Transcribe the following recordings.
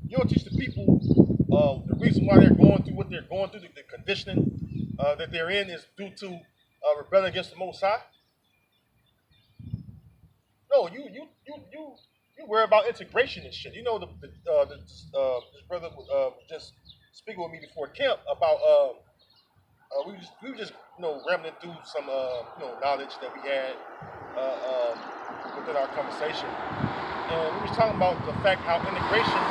You don't teach the people the reason why they're going through what they're going through, the conditioning that they're in is due to rebelling against the Most High. No, you worry about integration and shit. You know, this brother was just speaking with me before camp about we were just rambling through some knowledge that we had within our conversation, and we was talking about the fact how integration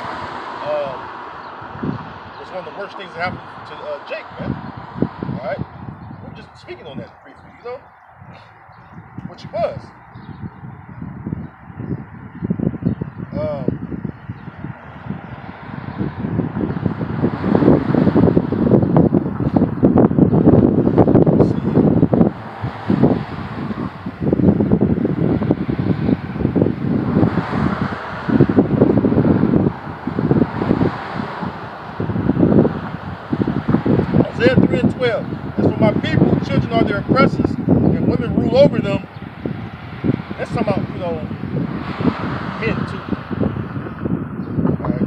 was one of the worst things that happened to Jake, man. All right, we were just speaking on that briefly, which it was. Isaiah 3 and 12. As for my people, children are their oppressors, and women rule over them. That's talking about, men too. Alright.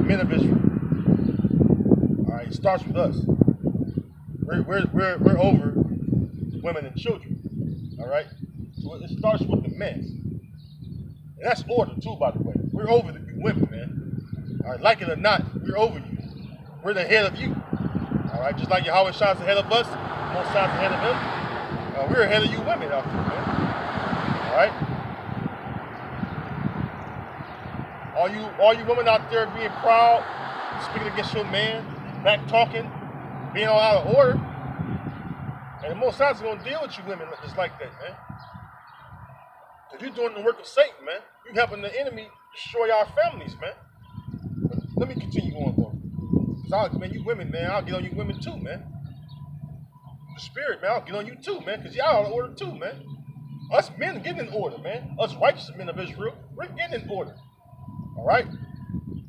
Men of Israel. Alright, it starts with us. We're over women and children. Alright? So it starts with the men. And that's order too, by the way. We're over the women, man. Alright, like it or not, we're over you. We're the head of you. Alright, just like Yahweh Shai's ahead of us, Most High's ahead of him. We're ahead of you women out there, man. Alright? All you women out there being proud, speaking against your man, back talking, being all out of order. And the Most High's gonna deal with you women just like that, man. Because you're doing the work of Satan, man. You're helping the enemy destroy our families, man. But let me continue on, though. Man, you women, man, I'll get on you women too, man. The spirit, man, I'll get on you too, man, because y'all out of order too, man. Us men are getting in order, man. Us righteous men of Israel, we're getting in order. All right?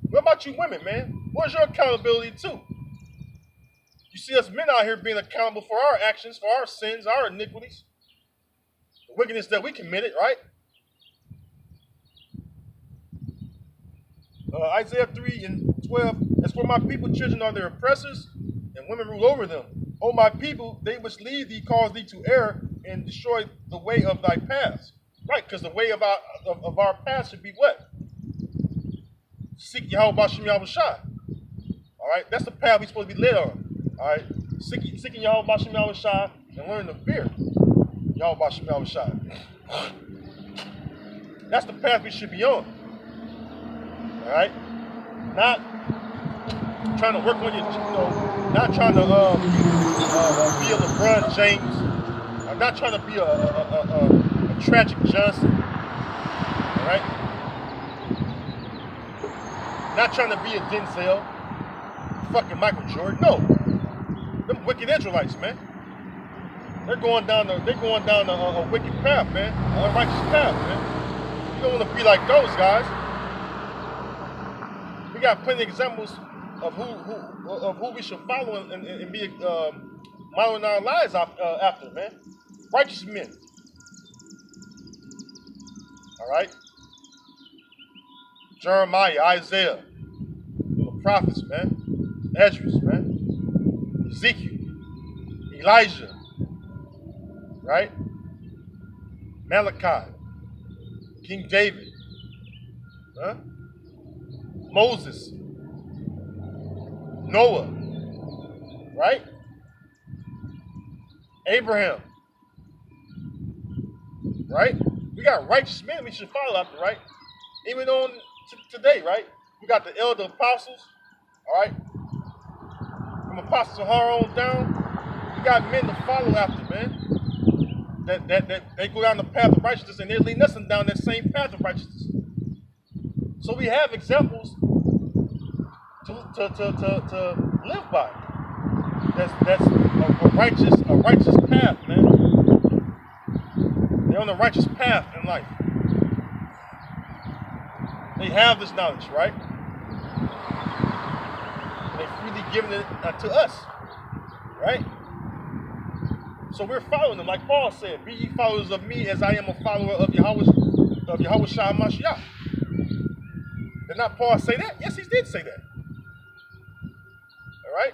What about you women, man? Where's your accountability too? You see us men out here being accountable for our actions, for our sins, our iniquities, the wickedness that we committed, right? Isaiah 3 and 12, as for my people, children are their oppressors, and women rule over them. O my people, they which lead thee cause thee to err, and destroy the way of thy paths. Right, because the way of our paths should be what? Seek Yahweh B'Shem Yahweh Shai. All right, that's the path we're supposed to be led on. All right, seeking Yahweh B'Shem Yahweh Shai and learning to fear Yahweh B'Shem Yahweh Shai. That's the path we should be on. All right, not trying to work on your, not trying to be a LeBron James. I'm not trying to be a tragic Johnson. All right, not trying to be a Denzel, fucking Michael Jordan. No, them wicked Israelites, man. They're going down a wicked path, man, a righteous path, man. You don't want to be like those guys. We got plenty of examples of who we should follow and be modeling our lives after, man. Righteous men. All right. Jeremiah, Isaiah, the prophets, man. Esdras, man. Ezekiel, Elijah, right? Malachi, King David, huh? Moses, Noah, right? Abraham, right? We got righteous men we should follow after, right? Even on today, right? We got the elder apostles, all right? From Apostle Sahara on down, we got men to follow after, man. That they go down the path of righteousness and they're leading us down that same path of righteousness. So we have examples to live by. That's a righteous path, man. They're on the righteous path in life. They have this knowledge, right? And they're freely giving it to us, right? So we're following them, like Paul said, be ye followers of me as I am a follower of Yahweh Shai Mashiach. Did not Paul say that? Yes, he did say that. All right.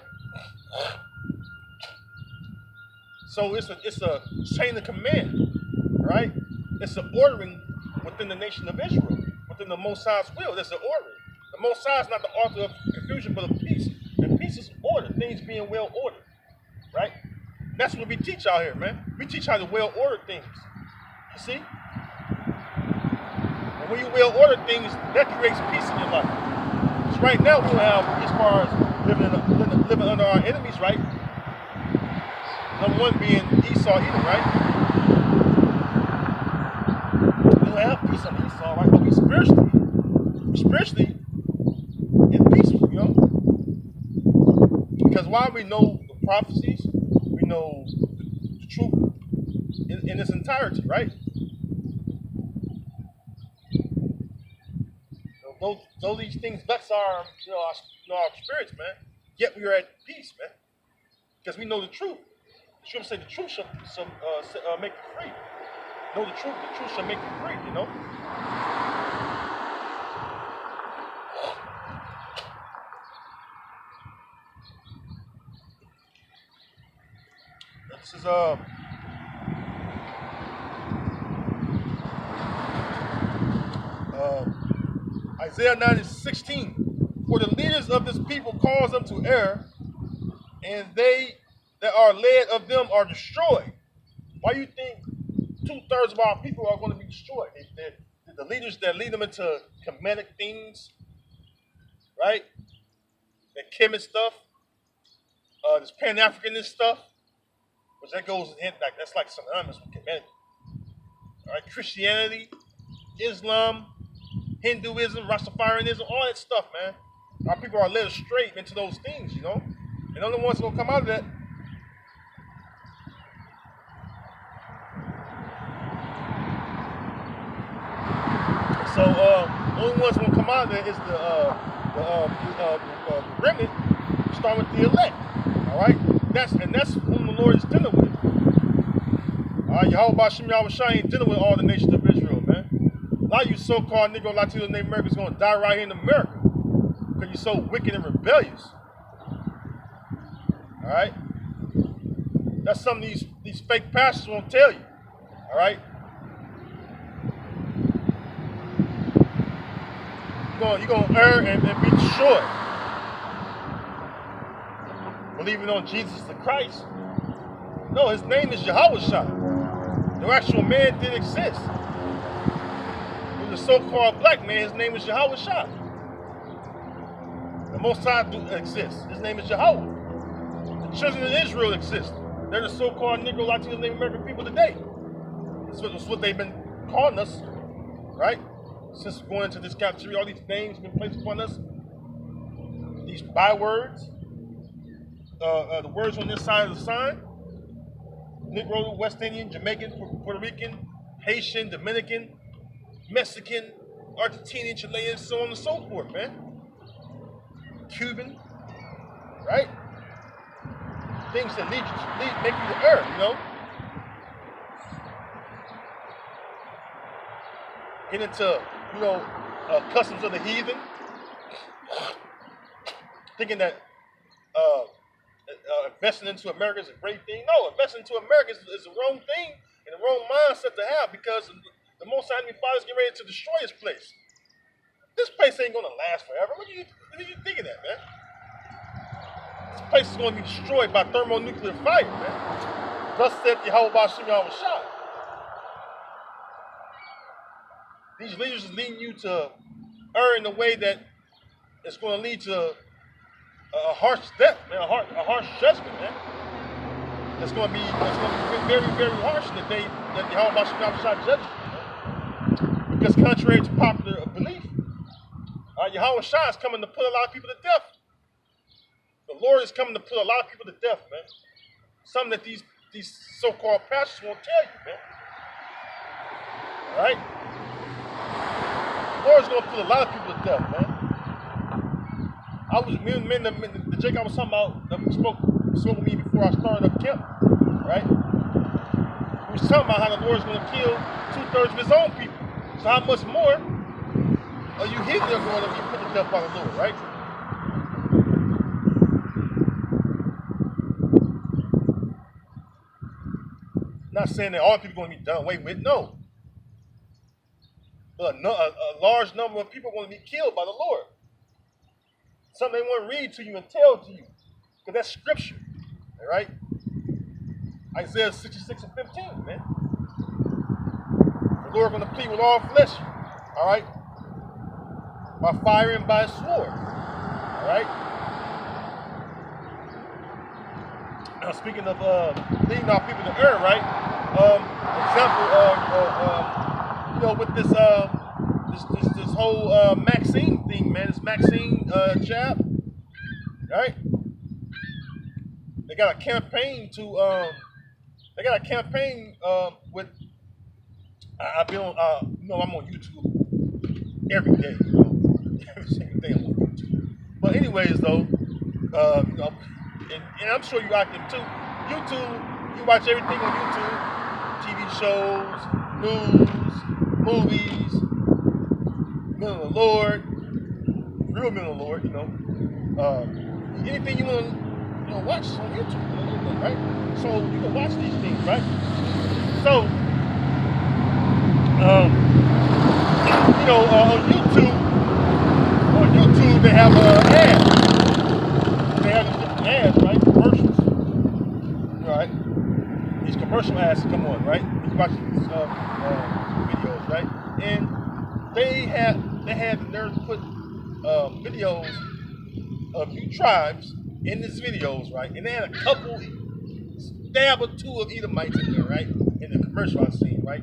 So it's a chain of command, right? It's an ordering within the nation of Israel, within the Most High's will. There's an ordering. The Most High is not the author of confusion, but of peace. And peace is order, things being well ordered, right? That's what we teach out here, man. We teach how to well order things. You see? And when you well order things, that creates peace in your life. Because right now we don't have, as far as living under our enemies, right? Number one being Esau, Edom, right? We don't have peace under Esau, right? But we spiritually in peace, you know? Because while we know the prophecies, we know the truth in its entirety, right? Though these things vex our spirits, man, yet we are at peace, man, because we know the truth. The scripture say the truth shall make you free. Know the truth shall make you free, you know? This is Isaiah 9:16. For the leaders of this people cause them to err, and they that are led of them are destroyed. Why do you think 2/3 of our people are going to be destroyed? The leaders that lead them into Kemetic things, right? That Kemet stuff, this Pan-Africanist stuff, which that goes in, like that's like synonymous with Kemetic. All right, Christianity, Islam, Hinduism, Rastafarianism, all that stuff, man. Our people are led astray into those things, you know? And the only ones that will come out of that the only ones gonna come out of there is the remnant, starting with the elect. All right, that's whom the Lord is dealing with. All right, Yahweh Shem Yahushua ain't dealing with all the nations of Israel, man. A lot of you so-called Negro Latino native Americans gonna die right here in America because you're so wicked and rebellious. All right, that's something these fake pastors won't tell you. All right. You're going to err and be destroyed. Believing on Jesus the Christ. No, his name is Yahushua. The actual man did exist. He was a so-called black man. His name is Yahushua. The Most High exists. His name is Yahweh. The children of Israel exist. They're the so-called Negro, Latino, Native American people today. That's what they've been calling us, right? Since going into this captivity, all these names have been placed upon us. These bywords, the words on this side of the sign: Negro, West Indian, Jamaican, Puerto Rican, Haitian, Dominican, Mexican, Argentinian, Chilean, so on and so forth, man. Cuban, right? Things that make you to err, you know. Get into, customs of the heathen, thinking that investing into America is a great thing. No, investing into America is the wrong thing and the wrong mindset to have, because the Most High Heavenly Father is getting ready to destroy this place. This place ain't going to last forever. What are you thinking that, man? This place is going to be destroyed by thermonuclear fire, man. Thus said Yahweh Shem Yahushua. These leaders are leading you to err in a way that it's going to lead to a harsh death, man, a harsh judgment, man. It's going to be very, very harsh in the day that Yahweh Shem Yahushua judges you, man. Because contrary to popular belief, Yahweh Shah is coming to put a lot of people to death. The Lord is coming to put a lot of people to death, man. Something that these so-called pastors won't tell you, man. All right? The Lord's going to put a lot of people to death, man. The Jake I was talking about, that spoke with me before I started up camp, right? He was talking about how the Lord's going to kill 2/3 of his own people. So how much more Or you hear them going up, you put the death by the Lord, right? Not saying that all people are going to be done away with, no. But a large number of people are going to be killed by the Lord. Something they want to read to you and tell to you. Because that's scripture, all right? Isaiah 66 and 15, man. The Lord going to plead with all flesh, all right? By fire and by sword, all right? Now, speaking of leading our people to err, right? Example, with this whole Maxine thing, man. This Maxine jab, right? They got a campaign with. I've been on, I'm on YouTube every day, every single day I'm on YouTube. But anyways, though, and I'm sure you like them too. YouTube, you watch everything on YouTube: TV shows, news, movies, Men of the Lord, real Men of the Lord. Anything you want to watch on YouTube, right? So you can watch these things, right? So, on YouTube they have ads. They have these different ads, right? Commercials, right? These commercial ads come on, right? You watch these videos, right? And they had the nerve to put videos of you tribes in these videos, right? And they had a couple stab or two of Edomites in there, right? In the commercial I seen, right?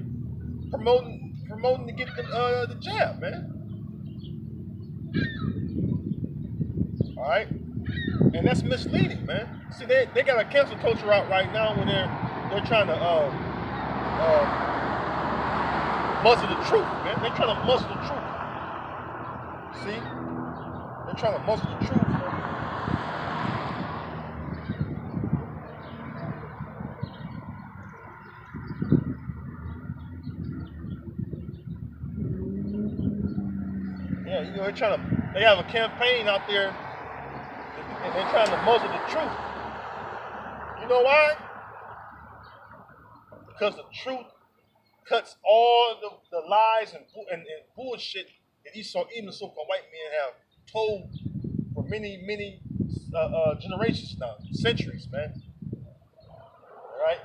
Promoting to get the jab, man. All right, and that's misleading, man. See, they got a cancel culture out right now where they're trying to muzzle the truth, man. They're trying to muzzle the truth. See, they're trying to muzzle the truth. Yeah, they have a campaign out there and they're trying to muzzle the truth. You know why? Because the truth cuts all the lies and bullshit that even so-called white men have told for many, many generations now, centuries, man. All right?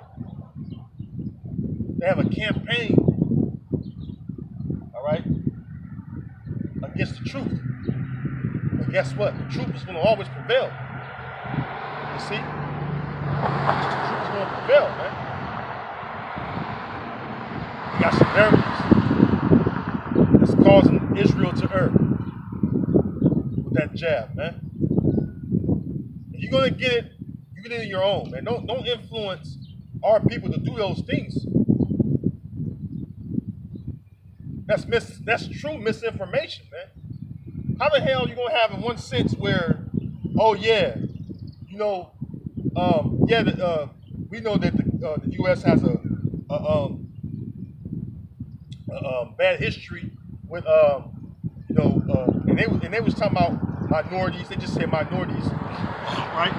They have a campaign, all right, against the truth. But guess what? The truth is going to always prevail. You see? The truth is going to prevail, man. You got some narratives that's causing Israel to err with that jab, man. If you're going to get it, you get it in your own, man. Don't influence our people to do those things. That's true misinformation, man. How the hell are you gonna have in one sense where, oh yeah, we know that the U.S. has a bad history with and they was talking about minorities. They just said minorities, right?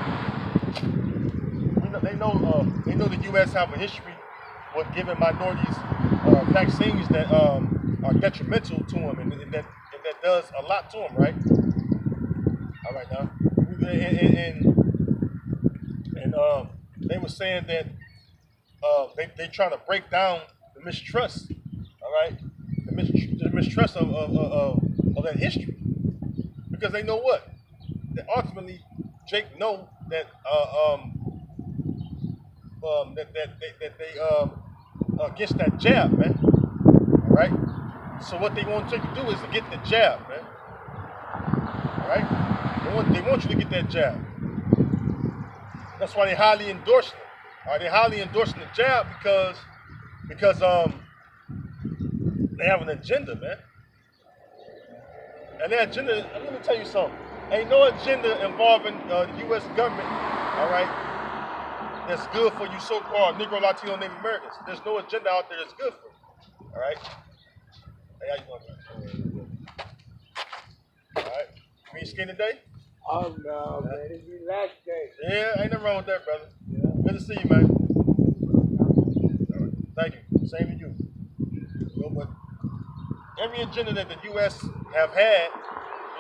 They know the U.S. have a history with giving minorities vaccines that are detrimental to them, and that does a lot to them, right? All right now, and they were saying that they trying to break down the mistrust, all right, the mistrust of that history, because they know what, that ultimately Jake know that they against that jab, man. All right. So what they want you to do is to get the jab, man. All right. They want you to get that jab. That's why they highly endorse it. All right. They highly endorsing the jab because they have an agenda, man. And that agenda, let me tell you something. Ain't no agenda involving the U.S. government, all right, that's good for you so-called Negro, Latino, Native Americans. There's no agenda out there that's good for you, all right? Hey, how you doing, man? All right. You ain't skiing today? Oh no, man, it's your last day. Yeah, ain't nothing wrong with that, brother. Yeah. Good to see you, man. All right. Thank you. Same to you. But every agenda that the U.S. have had,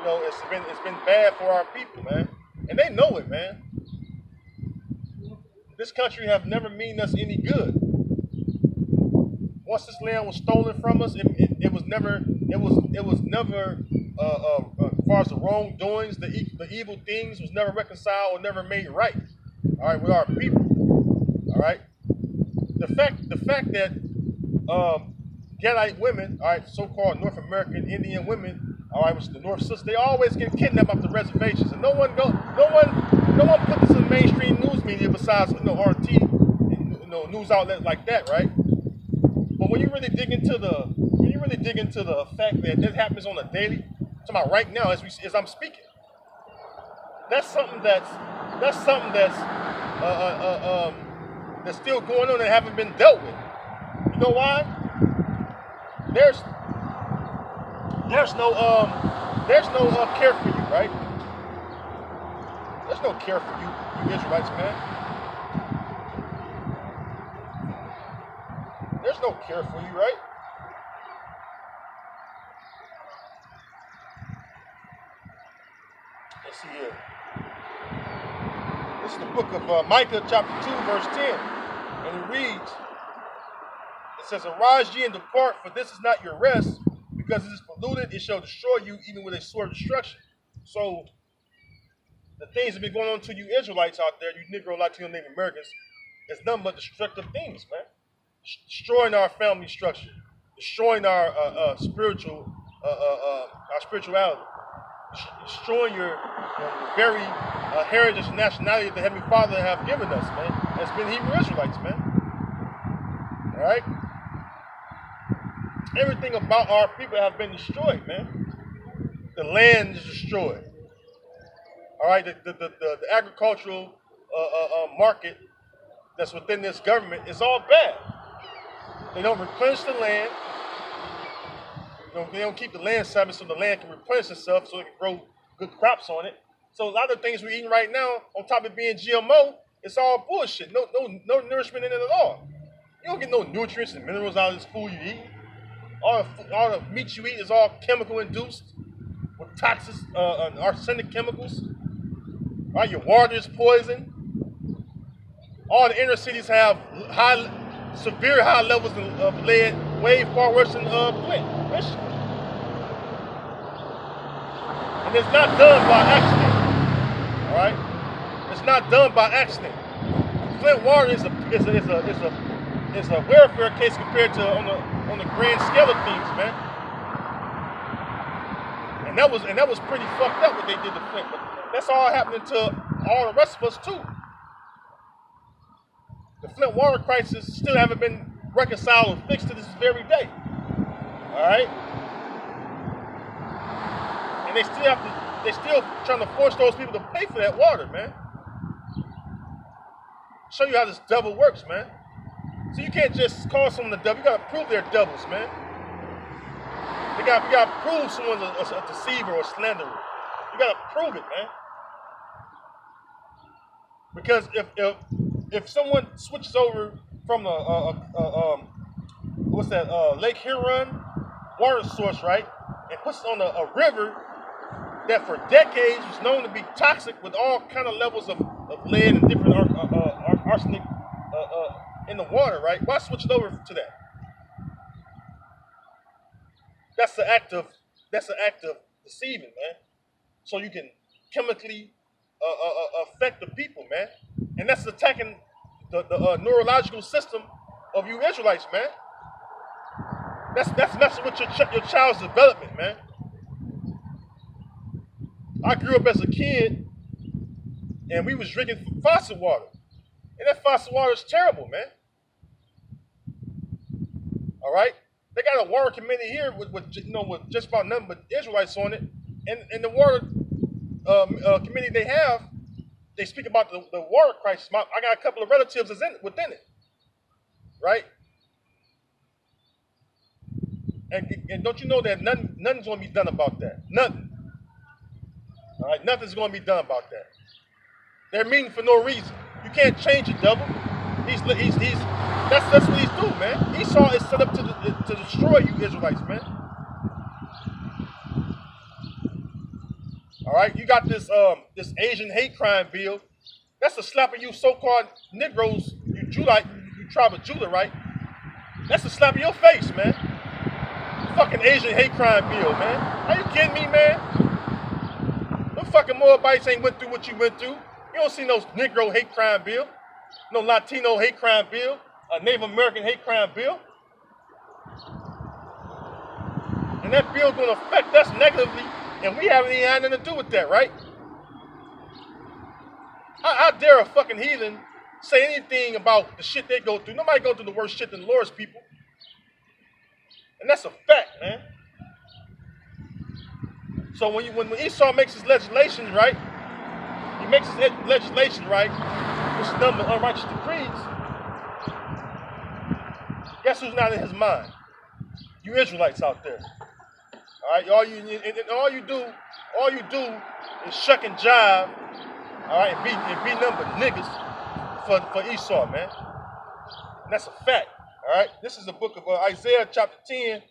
it's been bad for our people, man, and they know it, man. This country have never mean us any good. Once this land was stolen from us, it was never as far as the wrongdoings, the evil things was never reconciled or never made right. All right, with our people. All right, the fact that Gadite women, all right, so-called North American Indian women, all right, which is the North Sisters, they always get kidnapped off the reservations, and no one put this in mainstream news media besides RT, news outlets like that, right? But when you really dig into the fact that this happens on a daily, I'm talking about right now as I'm speaking, that's something that's still going on and haven't been dealt with. You know why? There's no care for you, right? There's no care for you Israelites, man. There's no care for you, right? Let's see here. This is the book of Micah, chapter 2, verse 10. And it reads, it says, "Arise ye and depart, for this is not your rest, because it is polluted, it shall destroy you even with a sword of destruction." So, the things that have been going on to you Israelites out there, you Negro, Latino, Native Americans, is nothing but destructive things, man. Destroying our family structure, destroying our spirituality, destroying your very heritage and nationality that the Heavenly Father have given us, man. That's been Hebrew Israelites, man. All right, everything about our people have been destroyed, man. The land is destroyed. All right, the agricultural market that's within this government is all bad. They don't replenish the land. They don't keep the land salvage so the land can replenish itself so it can grow good crops on it. So a lot of the things we're eating right now, on top of being GMO, it's all bullshit. No nourishment in it at all. You don't get no nutrients and minerals out of this food you eat. All the meat you eat is all chemical induced with toxic arsenic chemicals. All right, your water is poison. All the inner cities have severe high levels of lead, way far worse than Flint, Michigan. And it's not done by accident. All right, it's not done by accident. Flint water is a welfare case compared to on the grand scale of things, man. And that was pretty fucked up what they did to Flint. But that's all happening to all the rest of us too. The Flint water crisis still haven't been reconciled or fixed to this very day. All right, and they still trying to force those people to pay for that water, man. Show you how this devil works, man. So you can't just call someone the devil. You gotta prove they're devils, man. You gotta prove someone's a deceiver or a slanderer. You gotta prove it, man. Because if someone switches over from Lake Huron water source, right, and puts it on a river that for decades was known to be toxic with all kind of levels of lead and different arsenic in the water, right? Why switch it over to that? That's the act of deceiving, man. So you can chemically affect the people, man, and that's attacking the neurological system of you Israelites, man. That's messing with your child's development, man. I grew up as a kid, and we was drinking faucet water, and that faucet water is terrible, man. All right, they got a water committee here with just about nothing but Israelites on it, and the water committee they speak about the water crisis. I got a couple of relatives within it, right? And don't you know that nothing's going to be done about that? Nothing. All right, nothing's going to be done about that. They're meeting for no reason. You can't change it, devil. That's what he's doing, man. Esau is set up to destroy you Israelites, man. All right, you got this Asian hate crime bill. That's a slap of you so-called Negroes, you Judite, you tribe of Judah, right? That's a slap in your face, man. Fucking Asian hate crime bill, man. Are you kidding me, man? Them fucking Moabites ain't went through what you went through. You don't see no Negro hate crime bill, no Latino hate crime bill, a Native American hate crime bill. And that bill's gonna affect us negatively, and we haven't even had nothing to do with that, right? How dare a fucking heathen say anything about the shit they go through? Nobody go through the worst shit than the Lord's people. And that's a fact, man. So when Esau makes his legislation, right? He makes his legislation, right? Which is number unrighteous decrees. Guess who's not in his mind? You Israelites out there. All right, all you do is shuck and jive. All right, and be number niggas for Esau, man. And that's a fact. All right, this is the book of Isaiah chapter 10.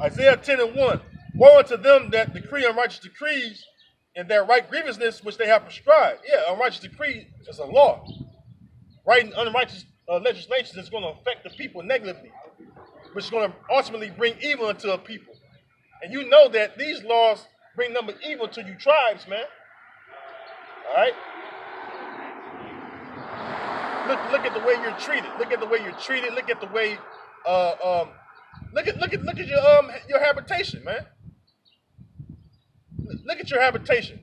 Isaiah 10 and 1. Woe unto them that decree unrighteous decrees and their right grievousness which they have prescribed. Yeah, unrighteous decree is a law. Writing unrighteous legislation is going to affect the people negatively, which is going to ultimately bring evil into a people. And you know that these laws bring nothing but evil to you tribes, man. All right? Look at the way you're treated. Look at the way you're treated. Look at the way look at your habitation, man. Look at your habitation.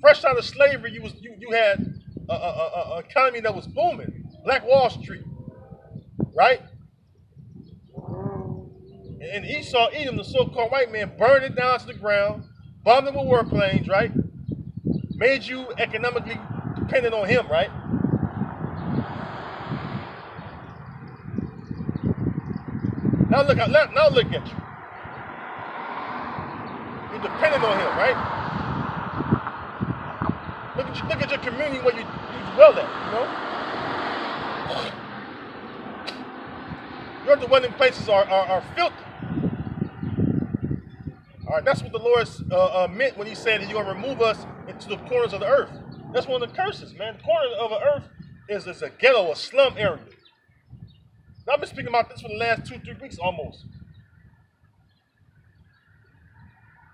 Fresh out of slavery, you had an economy that was booming. Black Wall Street, right? And Esau, Edom, the so-called white man, burned it down to the ground, bombed them with warplanes, right? Made you economically dependent on him, right? Now look at you. You're dependent on him, right? Look at your community where you dwell at, you know? You're the one in places are filthy. All right, that's what the Lord meant when he said that you're going to remove us into the corners of the earth. That's one of the curses, man. The corner of the earth is a ghetto, a slum area. Now, I've been speaking about this for the last 2-3 weeks almost.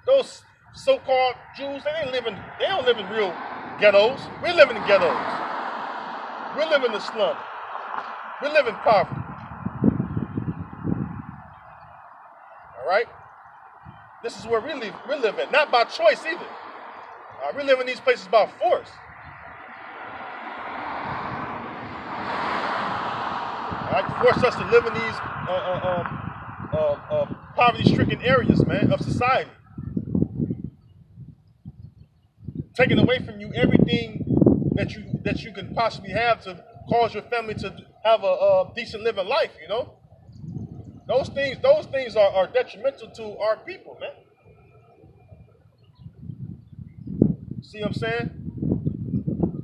Those so-called Jews, they don't live in real ghettos. We live in the ghettos. We live in the slum. We live in poverty. All right? This is where we live in, not by choice either. We live in these places by force. All right, force us to live in these poverty-stricken areas, man, of society. Taking away from you everything that you can possibly have to cause your family to have a decent living life, you know? Those things are detrimental to our people, man. See what I'm saying?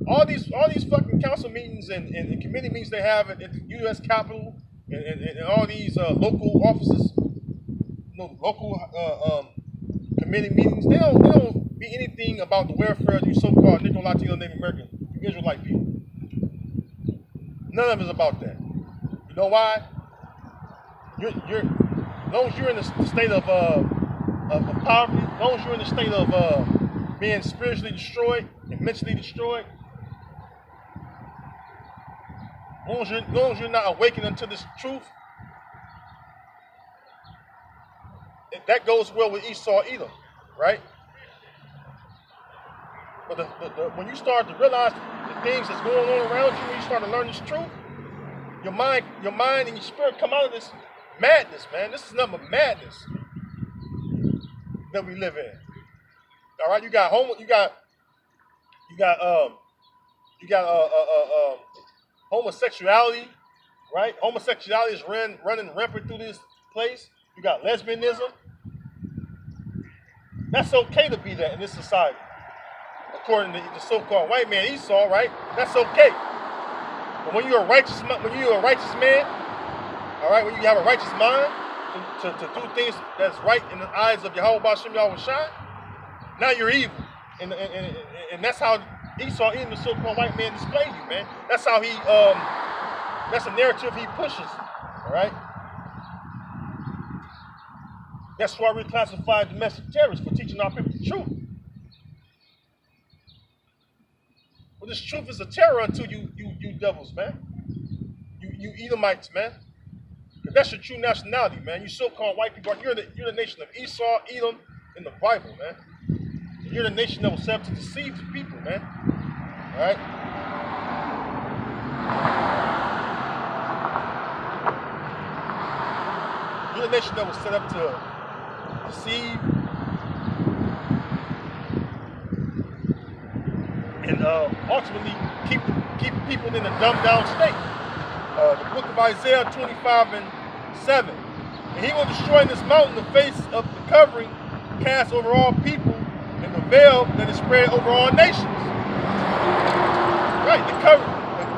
All these fucking council meetings and committee meetings they have at the U.S. Capitol and all these local offices, local committee meetings, they don't be anything about the welfare of you so-called Negro, Latino, Native American, you Israelite people. None of it is about that. You know why? As long as you're in the state of poverty, as long as you're in the state of being spiritually destroyed and mentally destroyed, as long as you're not awakened unto this truth, that goes well with Esau, Edom, right? But when you start to realize the things that's going on around you, when you start to learn this truth, your mind and your spirit come out of this madness, man. This is nothing but madness that we live in. All right, you got homosexuality, right? Homosexuality is running rampant through this place. You got lesbianism. That's okay to be that in this society. According to the so-called white man Esau, right? That's okay. But when you're a righteous man, all right, when you have a righteous mind to do things that's right in the eyes of Yahweh B'Shem Yahweh Shai, now you're evil. And that's how Esau, even the so-called white man, displayed you, man. That's how he, that's a narrative he pushes, all right? That's why we classify domestic terrorists for teaching our people the truth. Well, this truth is a terror unto you devils, man. You Edomites, man. Because that's your true nationality, man. You so-called white people, you're the nation of Esau, Edom, in the Bible, man. And you're the nation that was set up to deceive the people, man. All right? You're the nation that was set up to deceive and ultimately keep people in a dumbed down state. The book of Isaiah 25:7. And he will destroy in this mountain the face of the covering cast over all people and the veil that is spread over all nations. Right,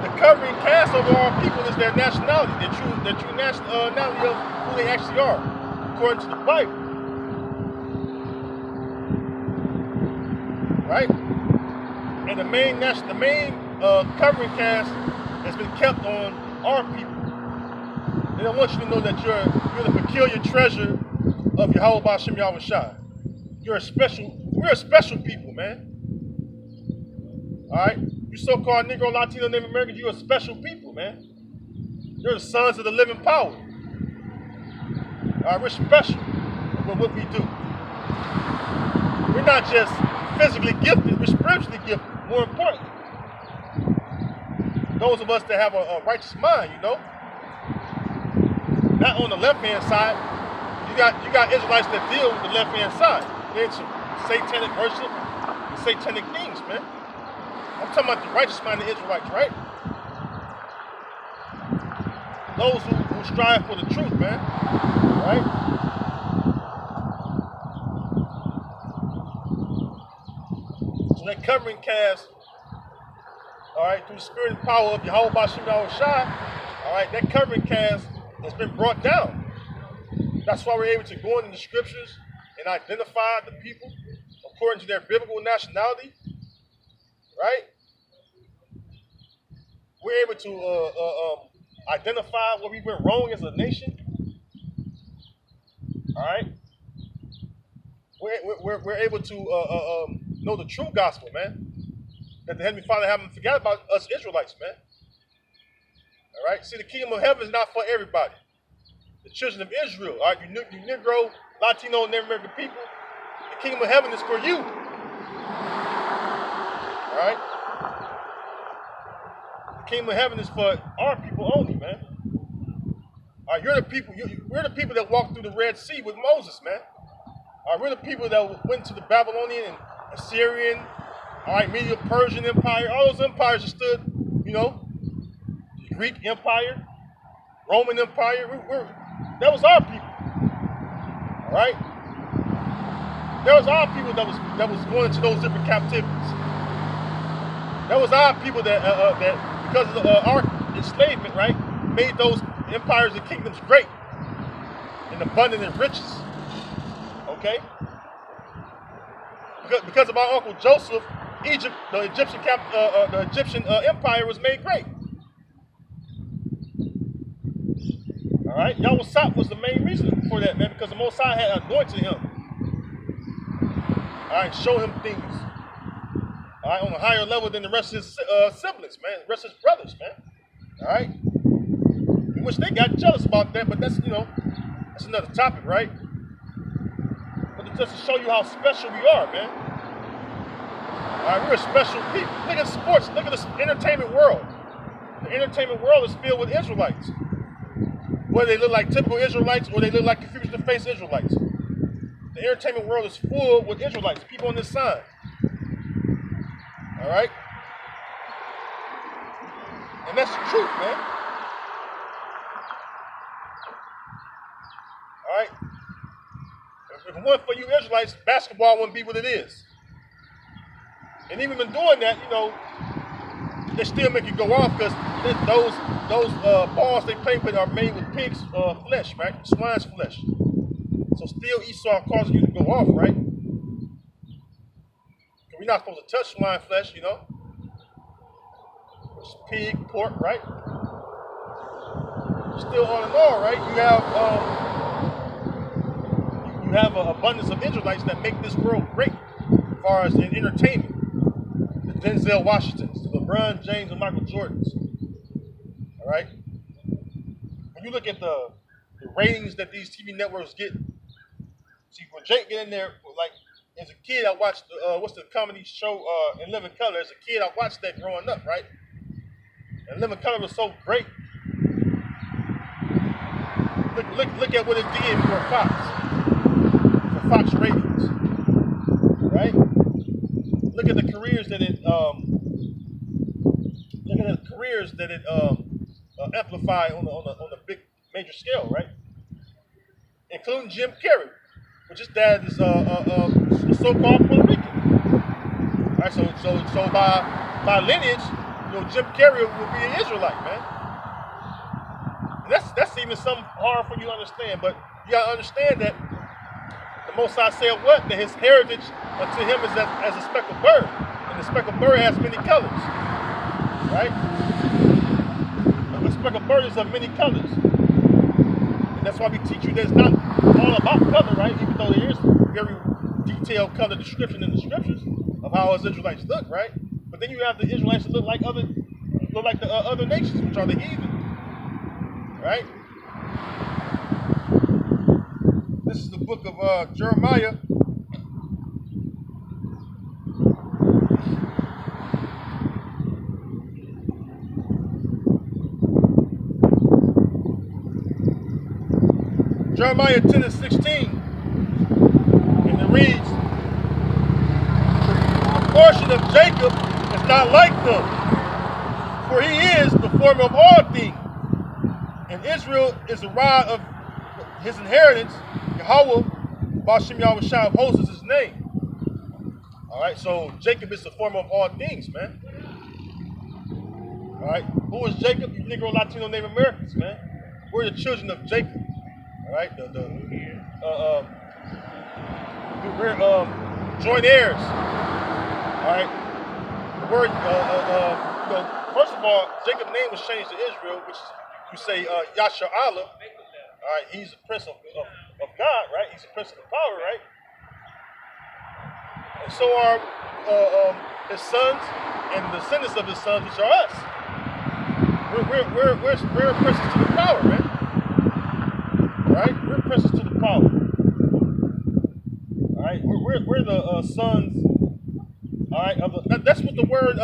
the covering cast over all people is their nationality, their true nationality of who they actually are, according to the Bible. Right? And the main covering cast has been kept on our people. They don't want you to know that you're the peculiar treasure of Yahweh B'Shem Yahweh Shai. We're a special people, man. All right? You so-called Negro, Latino, Native Americans, you're a special people, man. You're the sons of the living power. All right, we're special with what we do. We're not just physically gifted, we're spiritually gifted, more importantly. Those of us that have a righteous mind, you know. Not on the left-hand side. You got Israelites that deal with the left-hand side. They're into satanic worship and satanic things, man. I'm talking about the righteous minded Israelites, right? Those who strive for the truth, man. Right? So that covering cast, all right, through the spirit and power of Yahweh B'Shem Yahweh Shai, all right, that covering cast has been brought down. That's why we're able to go into the scriptures and identify the people according to their biblical nationality, right? We're able to identify where we went wrong as a nation, all right? We're able to know the true gospel, man. That the Heavenly Father haven't forgot about us Israelites, man. All right? See, the kingdom of heaven is not for everybody. The children of Israel, all right? You Negro, Latino, and Native American people, the kingdom of heaven is for you. All right? The kingdom of heaven is for our people only, man. All right, you're the people. We're the people that walked through the Red Sea with Moses, man. All right, we're the people that went to the Babylonian and Assyrian, all right, Medo-Persian Empire. All those empires that stood, you know, the Greek Empire, Roman Empire. That was our people. All right, that was our people that was going into those different captivities. That was our people that because of our enslavement, right, made those empires and kingdoms great and abundant in riches. Okay, because of our Uncle Joseph, Egypt, the Egyptian empire was made great. All right, Yahweh was the main reason for that, man, because the Most High had anointed him. All right, show him things. All right, on a higher level than the rest of his siblings, man, the rest of his brothers, man. All right, in which they got jealous about that, but that's that's another topic, right? But just to show you how special we are, man. All right, we're a special people. Look at sports. Look at the entertainment world. The entertainment world is filled with Israelites. Whether they look like typical Israelites or they look like confusion-faced Israelites. The entertainment world is full with Israelites, people on this side. All right? And that's the truth, man. All right. If it wasn't for you Israelites, basketball wouldn't be what it is. And even in doing that, they still make you go off because those balls they play with are made with pig's flesh, right? Swine's flesh. So still Esau causing you to go off, right? We're not supposed to touch swine flesh, It's pig, pork, right? Still all in all, right? You have an abundance of Israelites that make this world great as far as in entertainment. The Denzel Washingtons, the LeBron James and Michael Jordans. All right? When you look at the ratings that these TV networks get, see, when Jake get in there, like, as a kid, I watched, what's the comedy show, In Living Color. As a kid, I watched that growing up, right? And Living Color was so great. Look at what it did for Fox ratings, right? Look at the careers that it amplified on a big major scale, right? Including Jim Carrey, which his dad is a so-called Puerto Rican. All right, so by lineage, Jim Carrey will be an Israelite, man. That's even something hard for you to understand, but you gotta understand that the Most High said what? That his heritage unto him is as a speckled bird, and the speckled bird has many colors, right? The speckled bird is of many colors, and that's why we teach you that it's not all about color, right? Even though there is very detailed color description in the scriptures of how us Israelites look, right? But then you have the Israelites that look like the other nations, which are the heathen. Right? This is the book of Jeremiah. Jeremiah 10:16. And it reads, the portion of Jacob is not like them, for he is the former of all things. And Israel is the rod of his inheritance. Yahweh, Bashem Yahweh Shai of hosts is his name. All right, so Jacob is the former of all things, man. All right, who is Jacob? You Negro, Latino, Native Americans, man. We're the children of Jacob. All right, we're joint heirs. All right, the word, first of all, Jacob's name was changed to Israel, which you say Yasha Allah, all right, he's the prince of God, right? He's the prince of the power, right? And so are his sons and the descendants of his sons, which are us. We're princes to the power, man. All right, we're princes to the power. All right, we're the sons. All right, that's what the word